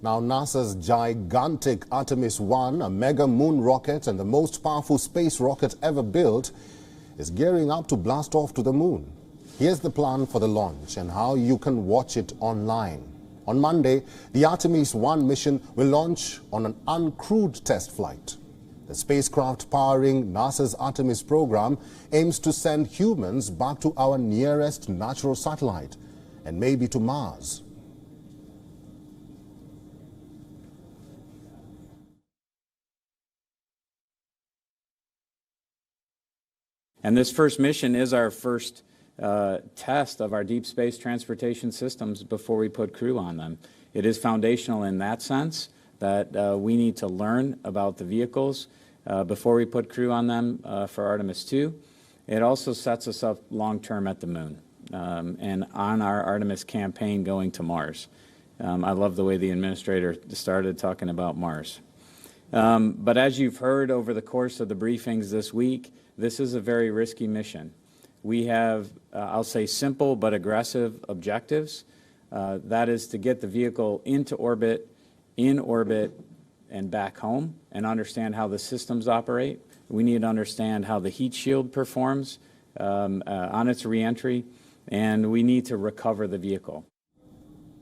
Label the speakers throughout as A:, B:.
A: Now, NASA's gigantic Artemis 1, a mega moon rocket and the most powerful space rocket ever built, is gearing up to blast off to the moon. Here's the plan for the launch and how you can watch it online. On Monday, the Artemis 1 mission will launch on an uncrewed test flight. The spacecraft powering NASA's Artemis program aims to send humans back to our nearest natural satellite and maybe to Mars.
B: And this first mission is our first test of our deep space transportation systems before we put crew on them. It is foundational in that sense that we need to learn about the vehicles before we put crew on them for Artemis 2. It also sets us up long-term at the moon and on our Artemis campaign going to Mars. I love the way the administrator started talking about Mars. But as you've heard over the course of the briefings this week, this is a very risky mission. We have, I'll say, simple but aggressive objectives. That is to get the vehicle into orbit, in orbit, and back home, and understand how the systems operate. We need to understand how the heat shield performs on its reentry, and we need to recover the vehicle.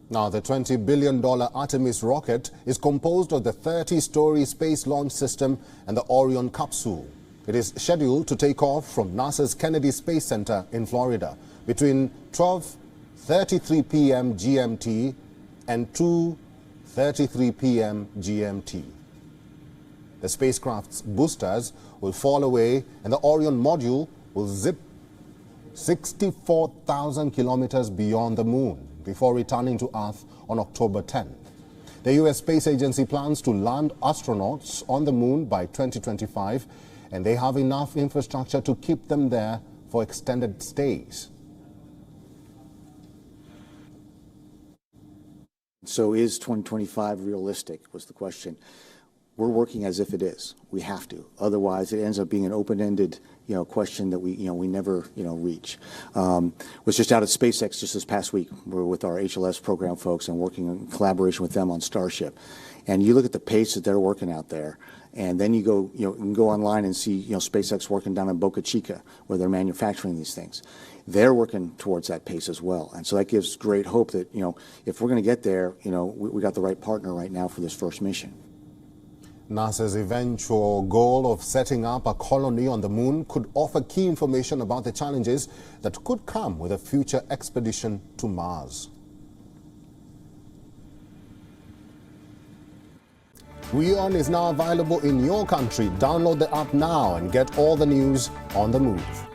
A: Now, the $20 billion Artemis rocket is composed of the 30-story Space Launch System and the Orion capsule. It is scheduled to take off from NASA's Kennedy Space Center in Florida between 12:33 p.m. GMT and 2:33 p.m. GMT. The spacecraft's boosters will fall away and the Orion module will zip 64,000 kilometers beyond the moon before returning to Earth on October 10th. The U.S. Space Agency plans to land astronauts on the moon by 2025, and they have enough infrastructure to keep them there for extended stays.
C: So is 2025 realistic, was the question. We're working as if it is. We have to. Otherwise, it ends up being an open-ended, question that we never, reach. Was just out at SpaceX just this past week. We're with our HLS program folks and working in collaboration with them on Starship. And you look at the pace that they're working out there, and then you go, you can go online and see, SpaceX working down in Boca Chica where they're manufacturing these things. They're working towards that pace as well. And so that gives great hope that, if we're going to get there, we got the right partner right now for this first mission.
A: NASA's eventual goal of setting up a colony on the moon could offer key information about the challenges that could come with a future expedition to Mars. WION is now available in your country. Download the app now and get all the news on the move.